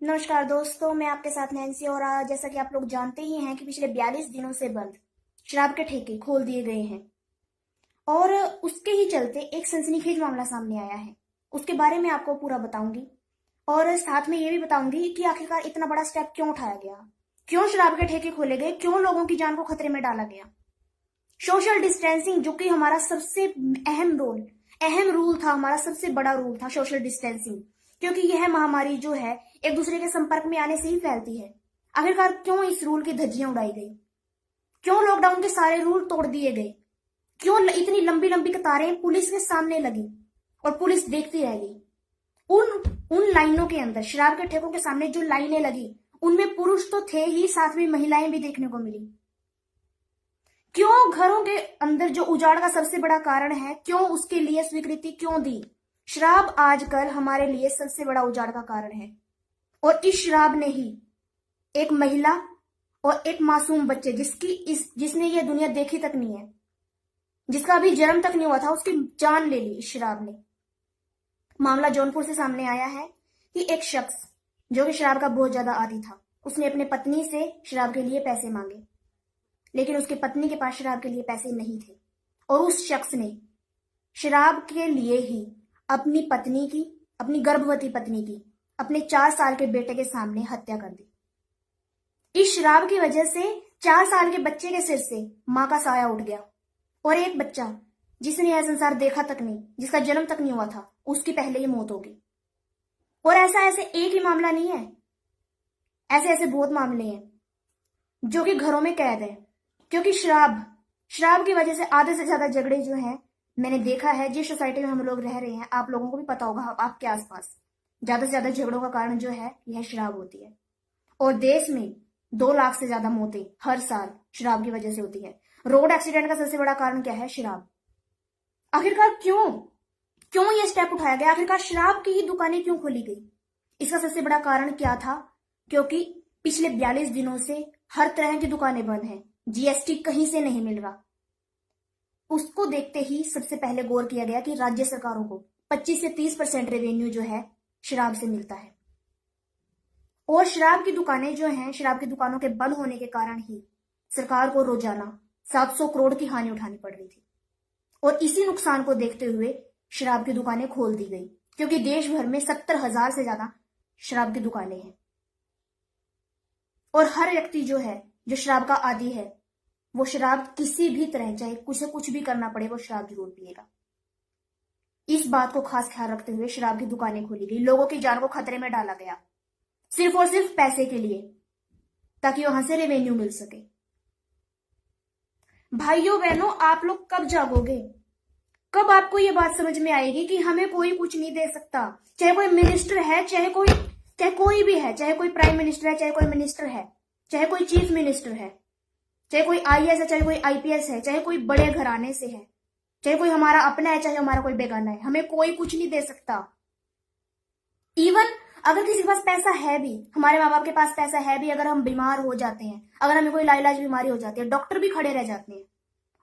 नमस्कार दोस्तों, मैं आपके साथ नैन्सी। और जैसा कि आप लोग जानते ही हैं कि पिछले 42 दिनों से बंद शराब के ठेके खोल दिए गए हैं और उसके ही चलते एक सनसनीखेज मामला सामने आया है। उसके बारे में आपको पूरा बताऊंगी और साथ में ये भी बताऊंगी कि आखिरकार इतना बड़ा स्टेप क्यों उठाया गया, क्यों शराब के ठेके खोले गए, क्यों लोगों की जान को खतरे में डाला गया। सोशल डिस्टेंसिंग, जो कि हमारा सबसे अहम रूल था, हमारा सबसे बड़ा रूल था सोशल डिस्टेंसिंग, क्योंकि यह महामारी जो है एक दूसरे के संपर्क में आने से ही फैलती है। आखिरकार क्यों इस रूल की धज्जियां उड़ाई गई, क्यों लॉकडाउन के सारे रूल तोड़ दिए गए, क्यों इतनी लंबी लंबी कतारें पुलिस के सामने लगी और पुलिस देखती रह गई। उन उन लाइनों के अंदर, शराब के ठेकों के सामने जो लाइनें लगी, उनमें पुरुष तो थे ही, साथ में महिलाएं भी देखने को मिली। क्यों घरों के अंदर जो उजाड़ का सबसे बड़ा कारण है, क्यों उसके लिए स्वीकृति क्यों दी। शराब आजकल हमारे लिए सबसे बड़ा उजाड़ का कारण है और इस शराब ने ही एक महिला और एक मासूम बच्चे जिसने ये दुनिया देखी तक नहीं है, जिसका अभी जन्म तक नहीं हुआ था, उसकी जान ले ली इस शराब ने। मामला जौनपुर से सामने आया है कि एक शख्स जो कि शराब का बहुत ज्यादा आदी था, उसने अपने पत्नी से शराब के लिए पैसे मांगे, लेकिन उसकी पत्नी के पास शराब के लिए पैसे नहीं थे और उस शख्स ने शराब के लिए ही अपनी पत्नी की, अपनी गर्भवती पत्नी की, अपने 4 साल के बेटे के सामने हत्या कर दी। इस शराब की वजह से 4 साल के बच्चे के सिर से मां का साया उठ गया और एक बच्चा जिसने यह संसार देखा तक नहीं, जिसका जन्म तक नहीं हुआ था, उसकी पहले ही मौत होगी। और ऐसा ऐसे एक ही मामला नहीं है, ऐसे ऐसे बहुत मामले हैं जो कि घरों में कैद है, क्योंकि शराब की वजह से आधे से ज्यादा झगड़े जो हैं मैंने देखा है। जिस सोसाइटी में हम लोग रह रहे हैं, आप लोगों को भी पता होगा, आपके आसपास ज्यादा से ज्यादा झगड़ों का कारण जो है यह शराब होती है। और देश में 2 लाख से ज्यादा मौतें हर साल शराब की वजह से होती है। रोड एक्सीडेंट का सबसे बड़ा कारण क्या है? शराब। आखिरकार क्यों क्यों ये स्टेप उठाया गया? आखिरकार शराब की ही दुकानें क्यों खोली गई? इसका सबसे बड़ा कारण क्या था? क्योंकि पिछले 42 दिनों से हर तरह की दुकानें बंद हैं, जीएसटी कहीं से नहीं मिल रहा। उसको देखते ही सबसे पहले गौर किया गया कि राज्य सरकारों को 25 से 30% रेवेन्यू जो है शराब से मिलता है और शराब की दुकानें जो हैं, शराब की दुकानों के बंद होने के कारण ही सरकार को रोजाना 700 करोड़ की हानि उठानी पड़ रही थी। और इसी नुकसान को देखते हुए शराब की दुकानें खोल दी गई, क्योंकि देश भर में 70,000 से ज्यादा शराब की दुकानें हैं और हर व्यक्ति जो है, जो शराब का आदी है, वो शराब किसी भी तरह, चाहे उसे कुछ भी करना पड़े, वो शराब जरूर पिएगा। इस बात को खास ख्याल रखते हुए शराब की दुकानें खोली गई, लोगों की जान को खतरे में डाला गया, सिर्फ और सिर्फ पैसे के लिए, ताकि वहां से रेवेन्यू मिल सके। भाइयों बहनों, आप लोग कब जागोगे? कब आपको ये बात समझ में आएगी कि हमें कोई कुछ नहीं दे सकता? चाहे कोई मिनिस्टर है, चाहे कोई भी है, चाहे कोई प्राइम मिनिस्टर है, चाहे कोई मिनिस्टर है, चाहे कोई चीफ मिनिस्टर है, चाहे कोई आईएएस है, चाहे कोई आईपीएस है, चाहे कोई बड़े घराने से है, चाहे कोई हमारा अपना है, चाहे हमारा कोई बेगाना है, हमें कोई कुछ नहीं दे सकता। इवन अगर किसी के पास पैसा है भी, हमारे माँ बाप के पास पैसा है भी, अगर हम बीमार हो जाते हैं, अगर हमें कोई लाइलाज बीमारी हो जाती है, डॉक्टर भी खड़े रह जाते हैं।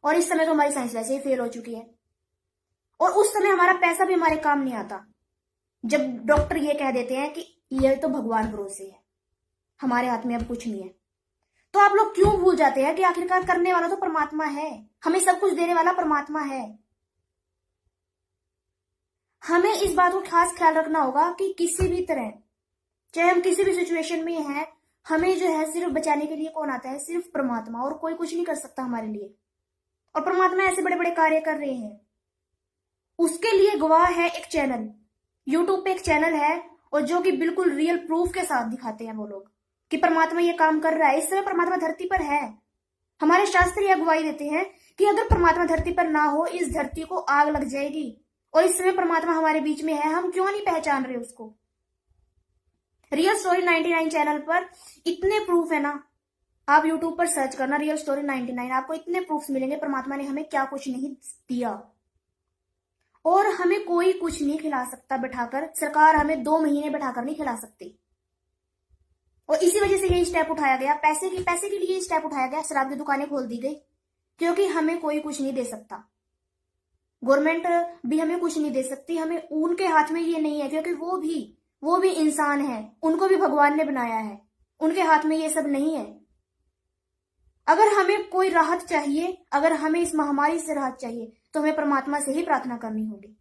और इस समय तो हमारी साइंस वैसे ही फेल हो चुकी है और उस समय हमारा पैसा भी हमारे काम नहीं आता, जब डॉक्टर ये कह देते हैं कि ये तो भगवान भरोसे है, हमारे हाथ में अब कुछ नहीं है। तो आप लोग क्यों भूल जाते हैं कि आखिरकार करने वाला तो परमात्मा है, हमें सब कुछ देने वाला परमात्मा है। हमें इस बात को खास ख्याल रखना होगा कि किसी भी तरह, चाहे हम किसी भी सिचुएशन में हैं, हमें जो है सिर्फ बचाने के लिए कौन आता है? सिर्फ परमात्मा, और कोई कुछ नहीं कर सकता हमारे लिए। और परमात्मा ऐसे बड़े बड़े कार्य कर रहे हैं, उसके लिए गवाह है एक चैनल, यूट्यूब पे एक चैनल है, और जो कि बिल्कुल रियल प्रूफ के साथ दिखाते हैं वो लोग कि परमात्मा ये काम कर रहा है। इस समय परमात्मा धरती पर है। हमारे शास्त्र यह गवाही देते हैं कि अगर परमात्मा धरती पर ना हो, इस धरती को आग लग जाएगी। और इस समय परमात्मा हमारे बीच में है, हम क्यों नहीं पहचान रहे उसको? रियल स्टोरी 99 चैनल पर इतने प्रूफ है ना, आप यूट्यूब पर सर्च करना रियल स्टोरी 99, आपको इतने प्रूफ मिलेंगे परमात्मा ने हमें क्या कुछ नहीं दिया। और हमें कोई कुछ नहीं खिला सकता बैठाकर, सरकार हमें 2 महीने बैठाकर नहीं खिला सकती। और इसी वजह से यही स्टेप उठाया गया, पैसे के लिए स्टेप उठाया गया, शराब की दुकानें खोल दी गई, क्योंकि हमें कोई कुछ नहीं दे सकता। गवर्नमेंट भी हमें कुछ नहीं दे सकती, हमें उनके हाथ में ये नहीं है, क्योंकि वो भी वो भी इंसान है, उनको भी भगवान ने बनाया है, उनके हाथ में ये सब नहीं है। अगर हमें कोई राहत चाहिए, अगर हमें इस महामारी से राहत चाहिए, तो हमें परमात्मा से ही प्रार्थना करनी होगी।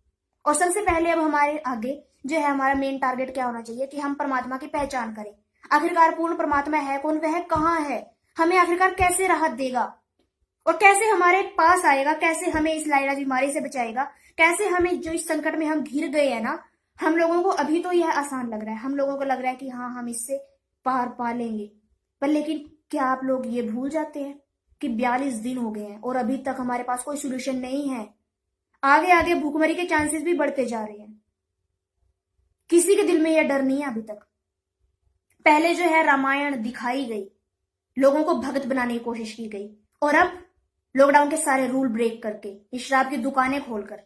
और सबसे पहले अब हमारे आगे जो है, हमारा मेन टारगेट क्या होना चाहिए कि हम परमात्मा की पहचान करें। आखिरकार पूर्ण परमात्मा है कौन, वह कहाँ है, हमें आखिरकार कैसे राहत देगा और कैसे हमारे पास आएगा, कैसे हमें इस लाइलाज बीमारी से बचाएगा, कैसे हमें जो इस संकट में हम घिर गए हैं ना, हम लोगों को अभी तो यह आसान लग रहा है, हम लोगों को लग रहा है कि हाँ हम इससे पार पा लेंगे, पर लेकिन क्या आप लोग ये भूल जाते हैं कि 42 दिन हो गए हैं और अभी तक हमारे पास कोई सोल्यूशन नहीं है। आगे आगे भूखमरी के चांसेस भी बढ़ते जा रहे हैं। किसी के दिल में यह डर नहीं है अभी तक। पहले जो है रामायण दिखाई गई, लोगों को भगत बनाने की कोशिश की गई, और अब लॉकडाउन के सारे रूल ब्रेक करके, ये शराब की दुकानें खोलकर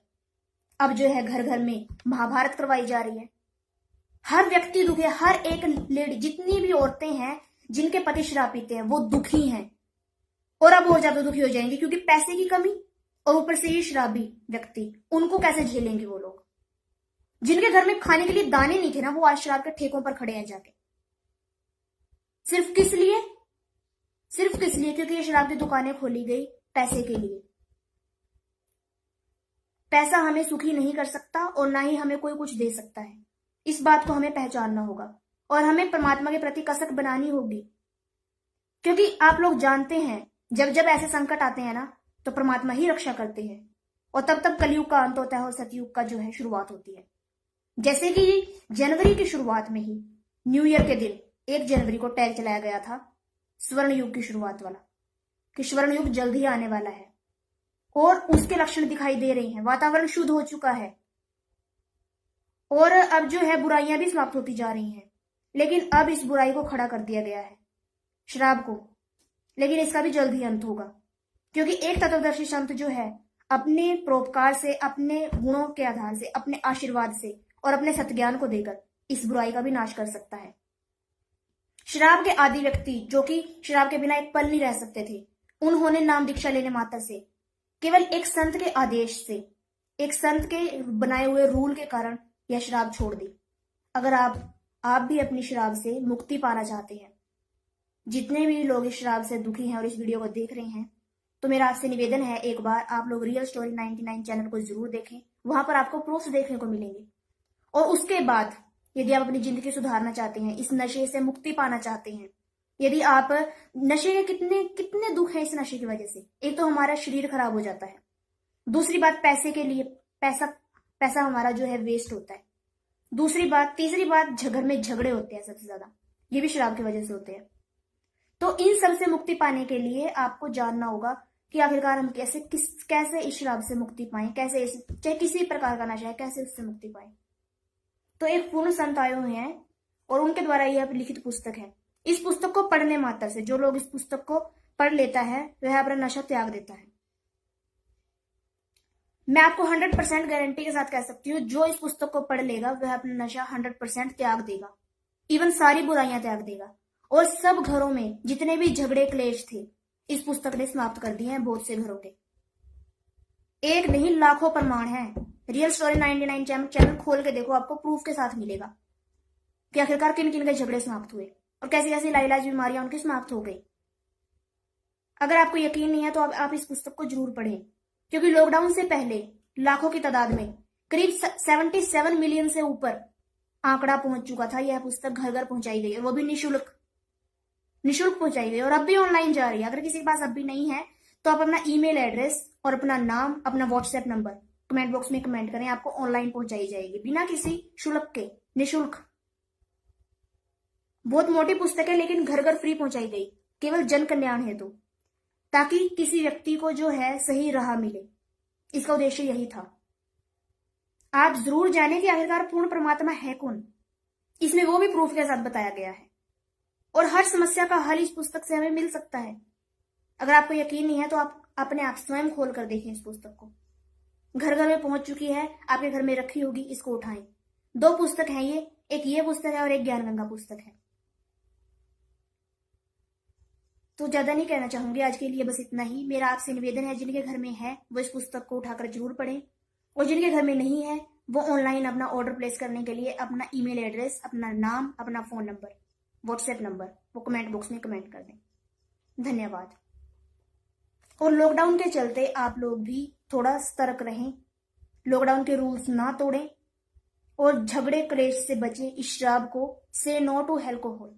अब जो है घर घर में महाभारत करवाई जा रही है। हर व्यक्ति दुखी है, हर एक लेडी, जितनी भी औरतें हैं जिनके पति शराब पीते हैं वो दुखी हैं, और अब और ज्यादा दुखी हो जाएंगे क्योंकि पैसे की कमी, और ऊपर से ये शराबी व्यक्ति, उनको कैसे झेलेंगे वो लोग। जिनके घर में खाने के लिए दाने नहीं थे ना, वो आज शराब के ठेकों पर खड़े हैं जाके। सिर्फ किस लिए? सिर्फ किस लिए? क्योंकि ये शराब की दुकानें खोली गई पैसे के लिए। पैसा हमें सुखी नहीं कर सकता और ना ही हमें कोई कुछ दे सकता है। इस बात को हमें पहचानना होगा और हमें परमात्मा के प्रति कसक बनानी होगी, क्योंकि आप लोग जानते हैं जब जब ऐसे संकट आते हैं ना, तो परमात्मा ही रक्षा करते हैं, और तब तब कलयुग का अंत होता है और सतयुग का जो है शुरुआत होती है। जैसे कि जनवरी की शुरुआत में ही, न्यू ईयर के दिन 1 जनवरी को टैग चलाया गया था स्वर्ण युग की शुरुआत वाला, कि स्वर्ण युग जल्द ही आने वाला है, और उसके लक्षण दिखाई दे रहे हैं। वातावरण शुद्ध हो चुका है और अब जो है बुराइयां भी समाप्त होती जा रही हैं, लेकिन अब इस बुराई को खड़ा कर दिया गया है, शराब को। लेकिन इसका भी जल्द ही अंत होगा, क्योंकि एक तत्वदर्शी संत जो है अपने परोपकार से, अपने गुणों के आधार से, अपने आशीर्वाद से और अपने सत्ज्ञान को देकर इस बुराई का भी नाश कर सकता है। शराब के आदि व्यक्ति जो कि शराब के बिना एक पल नहीं रह सकते थे, उन्होंने नाम दीक्षा लेने मात्र से, केवल एक संत के आदेश से, एक संत के बनाए हुए रूल के कारण यह शराब छोड़ दी। अगर आप भी अपनी शराब से मुक्ति पाना चाहते हैं, जितने भी लोग इस शराब से दुखी हैं और इस वीडियो को देख रहे हैं, तो मेरा आपसे निवेदन है, एक बार आप लोग रियल स्टोरी 99 चैनल को जरूर देखें। वहां पर आपको प्रूफ देखने को मिलेंगे। और उसके बाद यदि आप अपनी जिंदगी सुधारना चाहते हैं, इस नशे से मुक्ति पाना चाहते हैं, यदि आप नशे के कितने कितने दुख हैं इस नशे की वजह से। एक तो हमारा शरीर खराब हो जाता है, दूसरी बात पैसे के लिए पैसा हमारा जो है वेस्ट होता है, दूसरी बात, तीसरी बात घर में झगड़े होते हैं सबसे ज्यादा, ये भी शराब की वजह से होते हैं। तो इन सब से मुक्ति पाने के लिए आपको जानना होगा कि आखिरकार हम कैसे इस शराब से मुक्ति पाएं, कैसे चाहे किसी प्रकार का नशा है, कैसे उससे मुक्ति पाएं। तो एक पूर्ण संत आए हुए हैं और उनके द्वारा यह लिखित पुस्तक है। इस पुस्तक को पढ़ने मात्र से जो लोग इस पुस्तक को पढ़ लेता है वह अपना नशा त्याग देता है। मैं आपको 100% गारंटी के साथ कह सकती हूँ, जो इस पुस्तक को पढ़ लेगा वह अपना नशा 100% त्याग देगा, इवन सारी बुराइयां त्याग देगा। और सब घरों में जितने भी झगड़े क्लेश थे, इस पुस्तक ने समाप्त कर दिए हैं बहुत से घरों के। एक नहीं, लाखों प्रमाण है। रियल स्टोरी 99 चैनल खोल के देखो, आपको प्रूफ के साथ मिलेगा कि आखिरकार किन किन के झगड़े समाप्त हुए और कैसी कैसी लाइलाज बीमारियां उनकी समाप्त हो गई। अगर आपको यकीन नहीं है तो आप इस पुस्तक को जरूर पढ़ें, क्योंकि लॉकडाउन से पहले लाखों की तादाद में करीब 77 मिलियन से ऊपर आंकड़ा पहुंच चुका था। यह पुस्तक घर घर पहुंचाई गई है, वो भी निःशुल्क पहुंचाई गई, और अब भी ऑनलाइन जा रही है। अगर किसी के पास अब भी नहीं है तो आप अपना ईमेल एड्रेस और अपना नाम, अपना व्हाट्सएप नंबर कमेंट बॉक्स में कमेंट करें, आपको ऑनलाइन पहुंचाई जाएगी बिना किसी शुल्क के, निःशुल्क। बहुत मोटी पुस्तक है लेकिन घर घर फ्री पहुंचाई गई, केवल जन कल्याण हेतु, ताकि किसी व्यक्ति को जो है सही राह मिले। इसका उद्देश्य यही था। आप जरूर जाने कि आखिरकार पूर्ण परमात्मा है कौन, इसमें वो भी प्रूफ के साथ बताया गया है, और हर समस्या का हल इस पुस्तक से हमें मिल सकता है। अगर आपको यकीन नहीं है तो आप अपने आप स्वयं खोल कर देखें इस पुस्तक को। घर घर में पहुंच चुकी है, आपके घर में रखी होगी, इसको उठाएं। 2 पुस्तक है ये, एक ये पुस्तक है और एक ज्ञान गंगा पुस्तक है। तो ज्यादा नहीं कहना चाहूंगी, आज के लिए बस इतना ही। मेरा आपसे निवेदन है, जिनके घर में है वो इस पुस्तक को उठाकर जरूर पढ़ें, और जिनके घर में नहीं है वो ऑनलाइन अपना ऑर्डर प्लेस करने के लिए अपना ईमेल एड्रेस, अपना नाम, अपना फ़ोन नंबर, व्हाट्सएप नंबर वो कमेंट बॉक्स में कमेंट कर दें। धन्यवाद। और लॉकडाउन के चलते आप लोग भी थोड़ा सतर्क रहें, लॉकडाउन के रूल्स ना तोड़ें और झगड़े क्लेश से बचें। इस शराब को से नो टू अल्कोहल,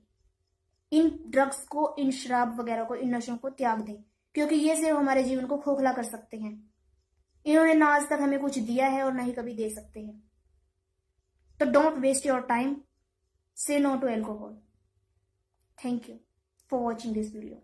इन ड्रग्स को, इन शराब वगैरह को, इन नशों को त्याग दें, क्योंकि ये सिर्फ हमारे जीवन को खोखला कर सकते हैं। इन्होंने ना आज तक हमें कुछ दिया है और ना ही कभी दे सकते हैं। तो don't waste your time, say no to alcohol. Thank you for watching this video.